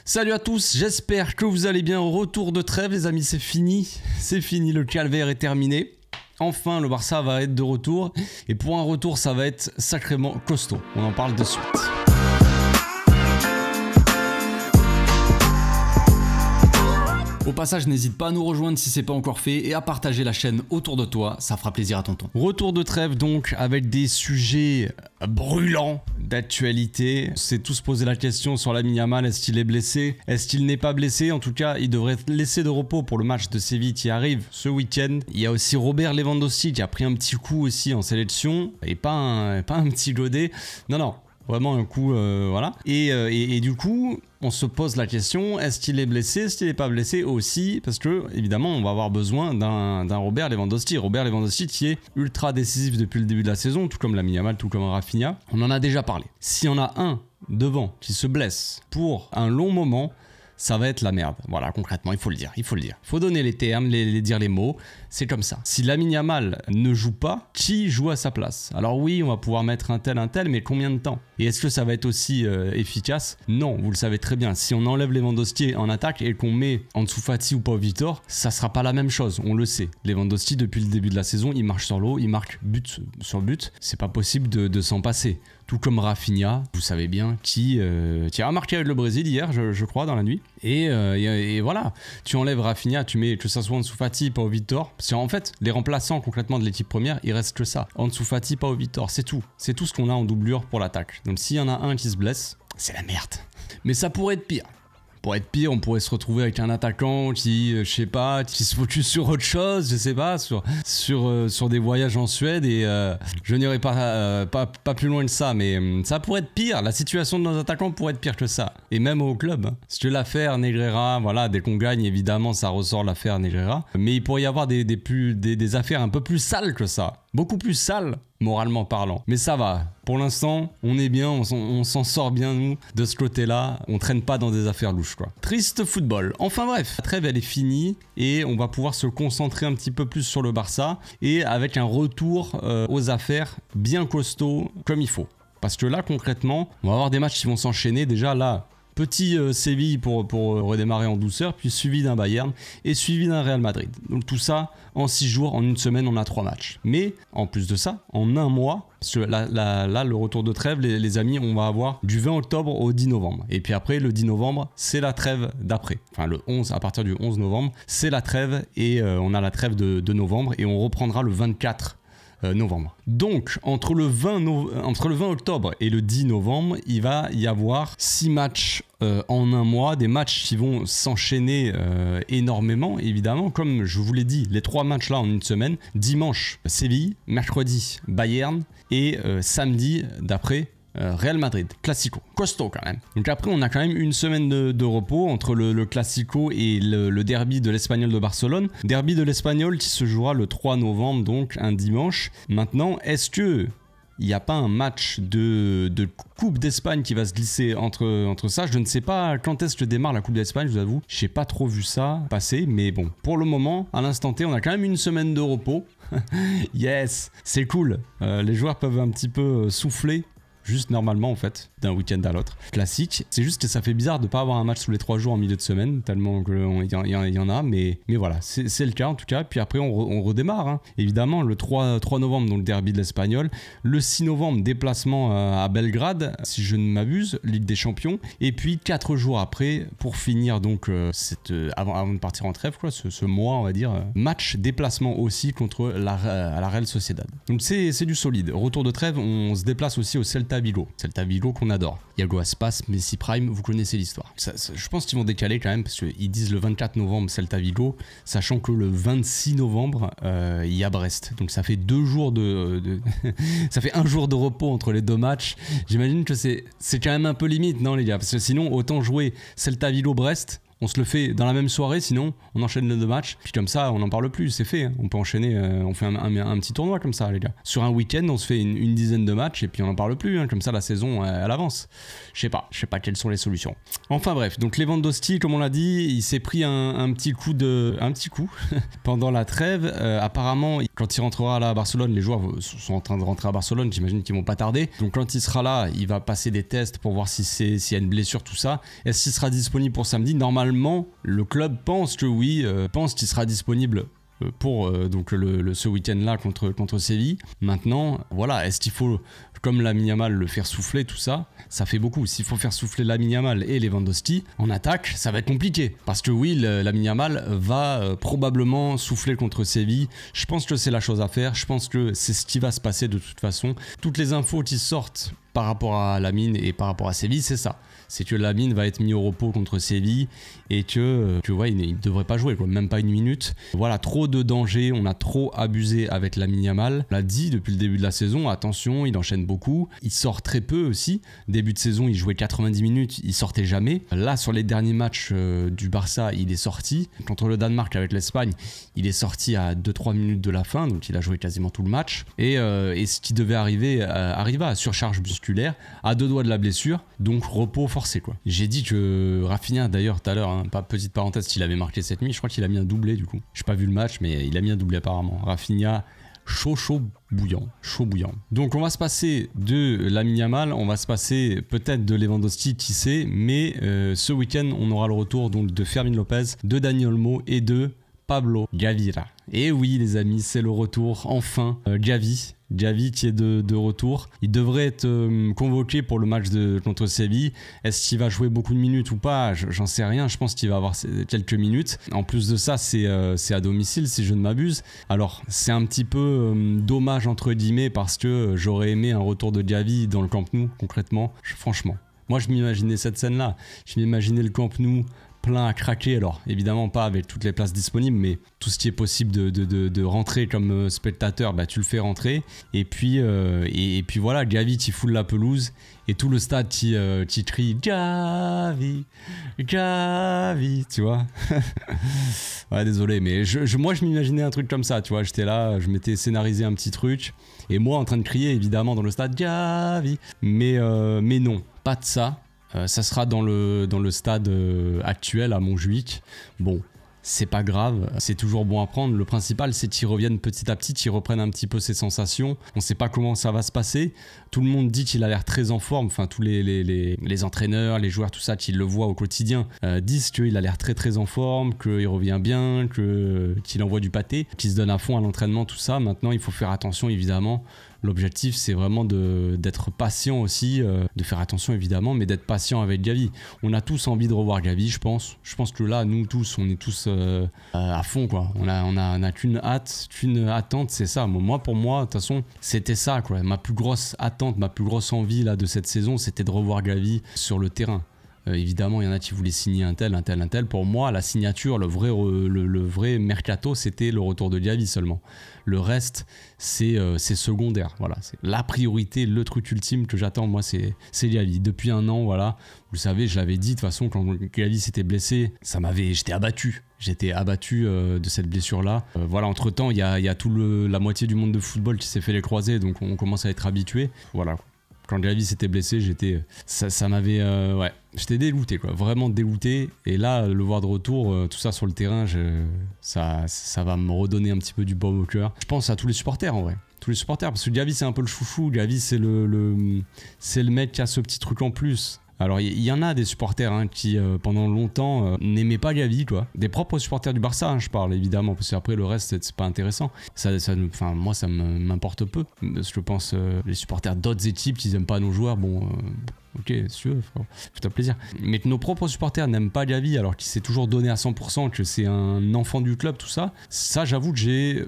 Salut à tous, j'espère que vous allez bien. Retour de trêve les amis, c'est fini, le calvaire est terminé. Enfin le Barça va être de retour et pour un retour ça va être sacrément costaud, on en parle de suite. Au passage, n'hésite pas à nous rejoindre si c'est pas encore fait et à partager la chaîne autour de toi, ça fera plaisir à tonton. Retour de trêve donc avec des sujets brûlants d'actualité. On s'est tous posé la question sur Lamine Yamal, est-ce qu'il est blessé? Est-ce qu'il n'est pas blessé? En tout cas, il devrait être laissé de repos pour le match de Séville qui arrive ce week-end. Il y a aussi Robert Lewandowski qui a pris un petit coup aussi en sélection et pas un petit godet. Non. Vraiment un coup, voilà. Et du coup, on se pose la question, est-ce qu'il est blessé, est-ce qu'il n'est pas blessé aussi? Parce que, évidemment, on va avoir besoin d'un Robert Lewandowski. Robert Lewandowski qui est ultra décisif depuis le début de la saison, tout comme Lamine Yamal, tout comme Rafinha. On en a déjà parlé. S'il y en a un devant qui se blesse pour un long moment, ça va être la merde. Voilà, concrètement, il faut le dire. Il faut donner les termes, dire les mots. C'est comme ça. Si Lamine Yamal ne joue pas, qui joue à sa place? Alors oui, on va pouvoir mettre un tel, mais combien de temps? Et est-ce que ça va être aussi efficace? Non, vous le savez très bien. Si on enlève Lewandowski en attaque et qu'on met Ansu Fati ou Pau Vitor, ça sera pas la même chose, on le sait. Lewandowski, depuis le début de la saison, il marche sur l'eau, il marque but sur but. C'est pas possible de s'en passer. Tout comme Rafinha, vous savez bien, qui a marqué avec le Brésil hier, je crois, dans la nuit. Et voilà, tu enlèves Rafinha, tu mets que ça soit Ansu Fati, Pau Vitor. Parce qu'en fait, les remplaçants concrètement de l'équipe première, il reste que ça. Ansu Fati, Pau Vitor, c'est tout. C'est tout ce qu'on a en doublure pour l'attaque. Donc s'il y en a un qui se blesse, c'est la merde. Mais ça pourrait être pire. Pour être pire, on pourrait se retrouver avec un attaquant qui, je sais pas, qui se focus sur autre chose, je sais pas, sur des voyages en Suède et je n'irai pas plus loin que ça, mais ça pourrait être pire. La situation de nos attaquants pourrait être pire que ça. Et même au club. Parce que l'affaire Negreira, voilà, dès qu'on gagne, évidemment, ça ressort l'affaire Negreira. Mais il pourrait y avoir des affaires un peu plus sales que ça. Beaucoup plus sales, moralement parlant. Mais ça va. Pour l'instant, on est bien, on s'en sort bien, nous, de ce côté-là. On traîne pas dans des affaires louches, quoi. Triste football. Enfin bref, la trêve, elle est finie et on va pouvoir se concentrer un petit peu plus sur le Barça et avec un retour aux affaires bien costaud, comme il faut. Parce que là, concrètement, on va avoir des matchs qui vont s'enchaîner. Déjà, là, petit Séville pour redémarrer en douceur, puis suivi d'un Bayern et suivi d'un Real Madrid. Donc tout ça, en 6 jours, en une semaine, on a 3 matchs. Mais en plus de ça, en un mois, parce que là, le retour de trêve, les amis, on va avoir du 20 octobre au 10 novembre. Et puis après, le 10 novembre, c'est la trêve d'après. Enfin, le 11, à partir du 11 novembre, c'est la trêve et on a la trêve de novembre et on reprendra le 24 novembre. Donc, entre le 20 octobre et le 10 novembre, il va y avoir 6 matchs en un mois, des matchs qui vont s'enchaîner énormément, évidemment, comme je vous l'ai dit, les 3 matchs là en une semaine, dimanche, Séville, mercredi, Bayern, et samedi, d'après, Real Madrid, Classico, costaud quand même. Donc après on a quand même une semaine de repos entre le Classico et le derby de l'Espagnol de Barcelone. Derby de l'Espagnol qui se jouera le 3 novembre, donc un dimanche. Maintenant, est-ce que il n'y a pas un match de Coupe d'Espagne qui va se glisser entre ça? Je ne sais pas quand est-ce que démarre la Coupe d'Espagne, je vous avoue. Je n'ai pas trop vu ça passer, mais bon, pour le moment, à l'instant T, on a quand même une semaine de repos. Yes, c'est cool. Les joueurs peuvent un petit peu souffler. Juste normalement en fait, d'un week-end à l'autre. Classique. C'est juste que ça fait bizarre de ne pas avoir un match tous les 3 jours en milieu de semaine, tellement qu'il y en a, mais voilà, c'est le cas en tout cas. Puis après on redémarre, hein. Évidemment, le 3 novembre, donc le derby de l'Espagnol. Le 6 novembre, déplacement à Belgrade, si je ne m'abuse, Ligue des Champions. Et puis 4 jours après, pour finir donc avant de partir en trêve, quoi, ce mois on va dire, match déplacement aussi contre la Real Sociedad. Donc c'est du solide. Retour de trêve, on se déplace aussi au Celta Vigo qu'on adore. Iago Aspas, Messi Prime, vous connaissez l'histoire. Je pense qu'ils vont décaler quand même parce qu'ils disent le 24 novembre Celta Vigo, sachant que le 26 novembre il y a Brest. Donc ça fait 2 jours ça fait 1 jour de repos entre les 2 matchs. J'imagine que c'est quand même un peu limite, non les gars? Parce que sinon autant jouer Celta Vigo Brest On se le fait dans la même soirée, sinon on enchaîne les 2 matchs. Puis comme ça, on n'en parle plus, c'est fait. Hein. On peut enchaîner, on fait un petit tournoi comme ça, les gars. Sur un week-end, on se fait une dizaine de matchs et puis on n'en parle plus. Hein. Comme ça, la saison, elle avance. Je sais pas quelles sont les solutions. Enfin bref, donc Lewandowski, comme on l'a dit, il s'est pris un petit coup pendant la trêve. Apparemment, quand il rentrera là à Barcelone, les joueurs sont en train de rentrer à Barcelone. J'imagine qu'ils vont pas tarder. Donc quand il sera là, il va passer des tests pour voir s'il y a une blessure, tout ça. Est-ce qu'il sera disponible pour samedi? Normalement, le club pense que oui, pense qu'il sera disponible pour donc ce week-end-là contre Séville. Maintenant, voilà, est-ce qu'il faut, comme Lamine Yamal, le faire souffler, tout ça? Ça fait beaucoup. S'il faut faire souffler Lamine Yamal et Lewandowski en attaque, ça va être compliqué. Parce que oui, Lamine Yamal va probablement souffler contre Séville. Je pense que c'est la chose à faire. Je pense que c'est ce qui va se passer de toute façon. Toutes les infos qui sortent par rapport à Lamine et par rapport à Séville, c'est ça. C'est que Lamine va être mis au repos contre Séville et que ouais, il ne devrait pas jouer, quoi, même pas une minute. Voilà, trop de danger, on a trop abusé avec Lamine Yamal. On l'a dit depuis le début de la saison, attention, il enchaîne beaucoup. Il sort très peu aussi. Début de saison, il jouait 90 minutes, il sortait jamais. Là, sur les derniers matchs du Barça, il est sorti. Contre le Danemark avec l'Espagne, il est sorti à 2-3 minutes de la fin, donc il a joué quasiment tout le match. Et ce qui devait arriver, arriva à surcharge musculaire, à 2 doigts de la blessure, donc repos forcé. Quoi. J'ai dit que Rafinha, d'ailleurs tout à l'heure, hein, petite parenthèse, qu'il avait marqué cette nuit, je crois qu'il a mis un doublé du coup. J'ai pas vu le match, mais il a mis un doublé apparemment. Rafinha, chaud bouillant. Donc on va se passer de Lamine Yamal, on va se passer peut-être de Lewandowski, qui sait, mais ce week-end on aura le retour donc de Fermín López, de Dani Olmo et de Pablo Gavira. Et oui les amis, c'est le retour, enfin, Gavi qui est de retour. Il devrait être convoqué pour le match contre Séville. Est-ce qu'il va jouer beaucoup de minutes ou pas? J'en sais rien, je pense qu'il va avoir quelques minutes. En plus de ça, c'est à domicile si je ne m'abuse. Alors c'est un petit peu dommage entre guillemets parce que j'aurais aimé un retour de Gavi dans le Camp Nou concrètement. Franchement, moi je m'imaginais cette scène-là. Je m'imaginais le Camp Nou plein à craquer, alors évidemment pas avec toutes les places disponibles, mais tout ce qui est possible de rentrer comme spectateur, bah, tu le fais rentrer, et puis voilà, Gavi qui foule la pelouse, et tout le stade qui crie Gavi, tu vois. Ouais, désolé, mais moi je m'imaginais un truc comme ça, tu vois, j'étais là, je m'étais scénarisé un petit truc, et moi en train de crier évidemment dans le stade Gavi, mais non, pas de ça. Ça sera dans le stade actuel à Montjuïc. Bon, c'est pas grave, c'est toujours bon à prendre. Le principal, c'est qu'ils reviennent petit à petit, qu'ils reprennent un petit peu ses sensations. On sait pas comment ça va se passer. Tout le monde dit qu'il a l'air très en forme. Enfin, tous les entraîneurs, les joueurs, tout ça, qui le voient au quotidien, disent qu'il a l'air très très en forme, qu'il revient bien, qu'il envoie du pâté, qu'il se donne à fond à l'entraînement, tout ça. Maintenant, il faut faire attention, évidemment. L'objectif, c'est vraiment d'être patient aussi, de faire attention évidemment, mais d'être patient avec Gavi. On a tous envie de revoir Gavi, je pense. Je pense que là, nous tous, on est tous à fond, quoi. On a qu'une hâte, qu'une attente, c'est ça. Moi, pour moi, de toute façon, c'était ça, quoi. Ma plus grosse attente, ma plus grosse envie là de cette saison, c'était de revoir Gavi sur le terrain. Évidemment, il y en a qui voulaient signer un tel. Pour moi, la signature, le vrai mercato, c'était le retour de Gavi seulement. Le reste, c'est secondaire. Voilà, c'est la priorité, le truc ultime que j'attends, moi, c'est Gavi. Depuis 1 an, voilà. Vous savez, je l'avais dit, de toute façon, quand Gavi s'était blessé, j'étais abattu. J'étais abattu de cette blessure-là. Voilà, entre-temps, il y a la moitié du monde de football qui s'est fait les croisés, donc on commence à être habitué. Voilà. Quand Gavi s'était blessé, ça m'avait... ouais, j'étais dégoûté, quoi, vraiment dégoûté. Et là, le voir de retour, tout ça sur le terrain, ça va me redonner un petit peu du baume au cœur. Je pense à tous les supporters, en vrai. Tous les supporters, parce que Gavi, c'est un peu le chouchou. Gavi, c'est le mec qui a ce petit truc en plus. Alors il y en a des supporters qui pendant longtemps n'aimaient pas Gavi, quoi. Des propres supporters du Barça, je parle évidemment, parce qu'après le reste c'est pas intéressant. Moi ça m'importe peu. Je pense les supporters d'autres équipes qui n'aiment pas nos joueurs, bon ok, si tu veux, fais-toi plaisir. Mais que nos propres supporters n'aiment pas Gavi alors qu'il s'est toujours donné à 100%, que c'est un enfant du club, tout ça, j'avoue que j'ai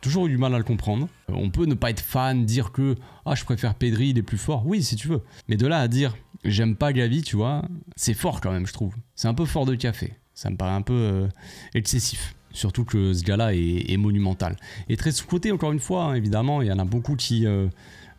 toujours eu du mal à le comprendre. On peut ne pas être fan, dire que je préfère Pedri, il est plus fort. Oui, si tu veux. Mais de là à dire j'aime pas Gavi, tu vois, c'est fort quand même, je trouve. C'est un peu fort de café. Ça me paraît un peu excessif. Surtout que ce gars-là est monumental. Et très sous-côté, encore une fois, évidemment, il y en a beaucoup qui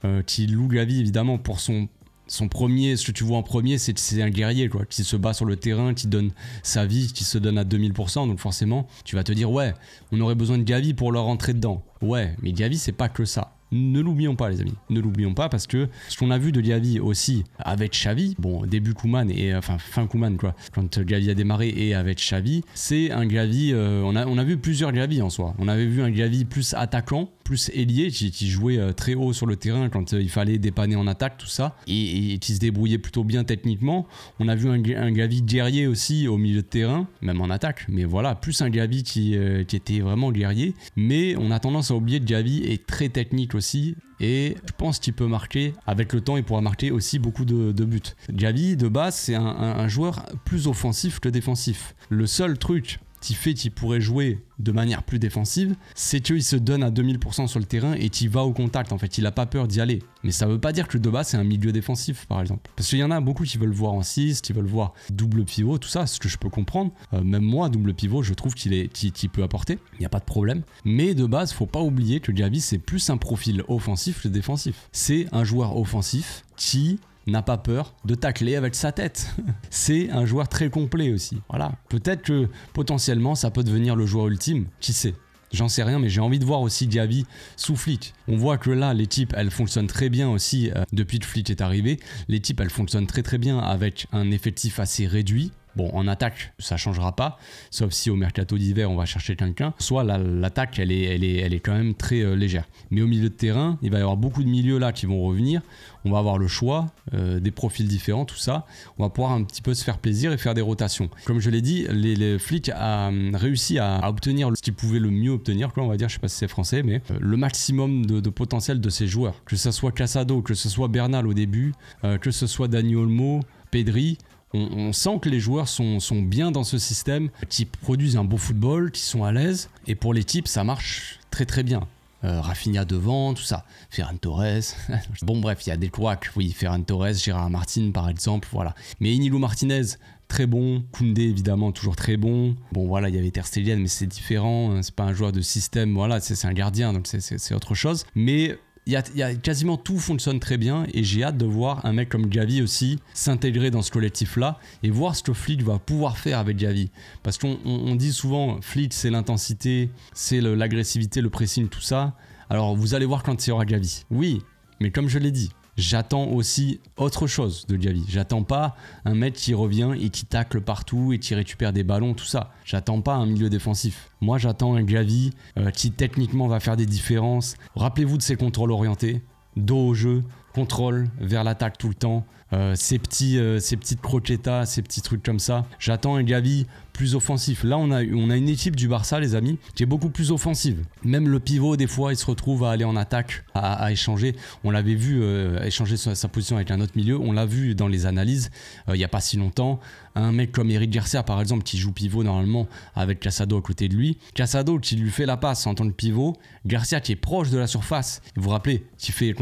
louent Gavi, évidemment, pour son Son premier, ce que tu vois en premier, c'est un guerrier, quoi, qui se bat sur le terrain, qui donne sa vie, qui se donne à 2000%. Donc forcément, tu vas te dire, ouais, on aurait besoin de Gavi pour leur rentrer dedans. Ouais, mais Gavi, c'est pas que ça. Ne l'oublions pas, les amis. Ne l'oublions pas, parce que ce qu'on a vu de Gavi aussi avec Xavi, bon, début Koeman et enfin fin Koeman, quoi, quand Gavi a démarré et avec Xavi, c'est un Gavi. On a vu plusieurs Gavi en soi. On avait vu un Gavi plus attaquant, plus ailier, qui jouait très haut sur le terrain quand il fallait dépanner en attaque, tout ça, et qui se débrouillait plutôt bien techniquement. On a vu un Gavi guerrier aussi au milieu de terrain, même en attaque, mais voilà, plus un Gavi qui était vraiment guerrier. Mais on a tendance à oublier que Gavi est très technique aussi, et je pense qu'il peut marquer, avec le temps il pourra marquer aussi beaucoup de buts. Gavi de base c'est un joueur plus offensif que défensif. Le seul truc qui fait qu'il pourrait jouer de manière plus défensive, c'est qu'il se donne à 2000% sur le terrain et qu'il va au contact. En fait, il n'a pas peur d'y aller. Mais ça ne veut pas dire que de base, c'est un milieu défensif, par exemple. Parce qu'il y en a beaucoup qui veulent voir en 6, qui veulent voir double pivot, tout ça, ce que je peux comprendre. Même moi, double pivot, je trouve qu'il peut apporter. Il n'y a pas de problème. Mais de base, faut pas oublier que Gavi, c'est plus un profil offensif que défensif. C'est un joueur offensif qui n'a pas peur de tacler avec sa tête. C'est un joueur très complet aussi. Voilà. Peut-être que potentiellement ça peut devenir le joueur ultime. Qui sait? J'en sais rien, mais j'ai envie de voir aussi Gavi sous Flick. On voit que là, l'équipe, elle fonctionne très bien aussi depuis que Flick est arrivé. L'équipe, elle fonctionne très très bien avec un effectif assez réduit. Bon, en attaque, ça changera pas, sauf si au mercato d'hiver, on va chercher quelqu'un. Soit l'attaque, elle est quand même très légère. Mais au milieu de terrain, il va y avoir beaucoup de milieux là qui vont revenir. On va avoir le choix, des profils différents, tout ça. On va pouvoir un petit peu se faire plaisir et faire des rotations. Comme je l'ai dit, les Flick a réussi à obtenir ce qu'il pouvait le mieux obtenir, quoi, on va dire, je sais pas si c'est français, mais le maximum de potentiel de ses joueurs. Que ce soit Casado, que ce soit Bernal au début, que ce soit Dani Olmo, Pedri. On sent que les joueurs sont bien dans ce système, qui produisent un beau football, qui sont à l'aise. Et pour les types, ça marche très très bien. Rafinha devant, tout ça. Ferran Torres. Bon bref, il y a des couacs. Oui, Ferran Torres, Gérard Martin par exemple, voilà. Mais Inigo Martinez, très bon. Koundé évidemment, toujours très bon. Bon voilà, il y avait Ter Stegen, mais c'est différent. C'est pas un joueur de système, voilà, c'est un gardien, donc c'est autre chose. Mais il y a quasiment tout fonctionne très bien et j'ai hâte de voir un mec comme Gavi aussi s'intégrer dans ce collectif-là et voir ce que Flick va pouvoir faire avec Gavi. Parce qu'on dit souvent Flick c'est l'intensité, c'est l'agressivité, le pressing, tout ça. Alors vous allez voir quand il y aura Gavi. Oui, mais comme je l'ai dit, j'attends aussi autre chose de Gavi. J'attends pas un mec qui revient et qui tacle partout et qui récupère des ballons, tout ça. J'attends pas un milieu défensif. Moi, j'attends un Gavi qui techniquement va faire des différences. Rappelez-vous de ses contrôles orientés, dos au jeu, contrôle vers l'attaque tout le temps. Ces petites croquetas, ces petits trucs comme ça. J'attends un Gavi plus offensif. Là, on a une équipe du Barça, les amis, qui est beaucoup plus offensive. Même le pivot, des fois, il se retrouve à aller en attaque, à échanger. On l'avait vu échanger sa position avec un autre milieu. On l'a vu dans les analyses il n'y a pas si longtemps. Un mec comme Eric Garcia, par exemple, qui joue pivot normalement avec Casado à côté de lui. Casado qui lui fait la passe en tant que pivot. Garcia qui est proche de la surface. Vous vous rappelez, qui fait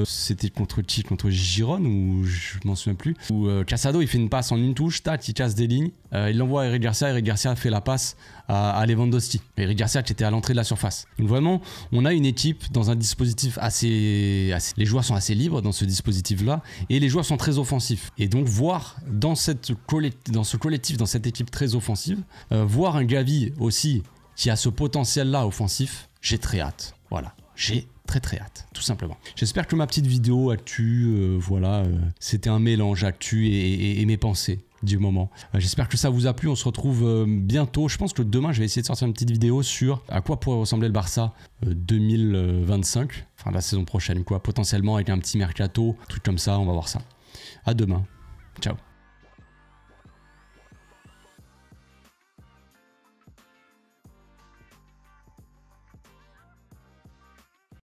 c'était contre qui? Contre Giron ou je m'en souviens plus. Où Casado il fait une passe en une touche, tac, il casse des lignes. Il l'envoie à Eric Garcia fait la passe à Lewandowski. Eric Garcia qui était à l'entrée de la surface. Donc vraiment, on a une équipe dans un dispositif assez... Les joueurs sont assez libres dans ce dispositif-là et les joueurs sont très offensifs. Et donc voir dans ce collectif, dans cette équipe très offensive, voir un Gavi aussi qui a ce potentiel-là offensif, j'ai très hâte. Voilà, j'ai très hâte, tout simplement. J'espère que ma petite vidéo actu, voilà, c'était un mélange actu et mes pensées du moment. J'espère que ça vous a plu. On se retrouve bientôt. Je pense que demain, je vais essayer de sortir une petite vidéo sur à quoi pourrait ressembler le Barça 2025. Enfin, la saison prochaine, quoi. Potentiellement avec un petit mercato, truc comme ça. On va voir ça. À demain. Ciao.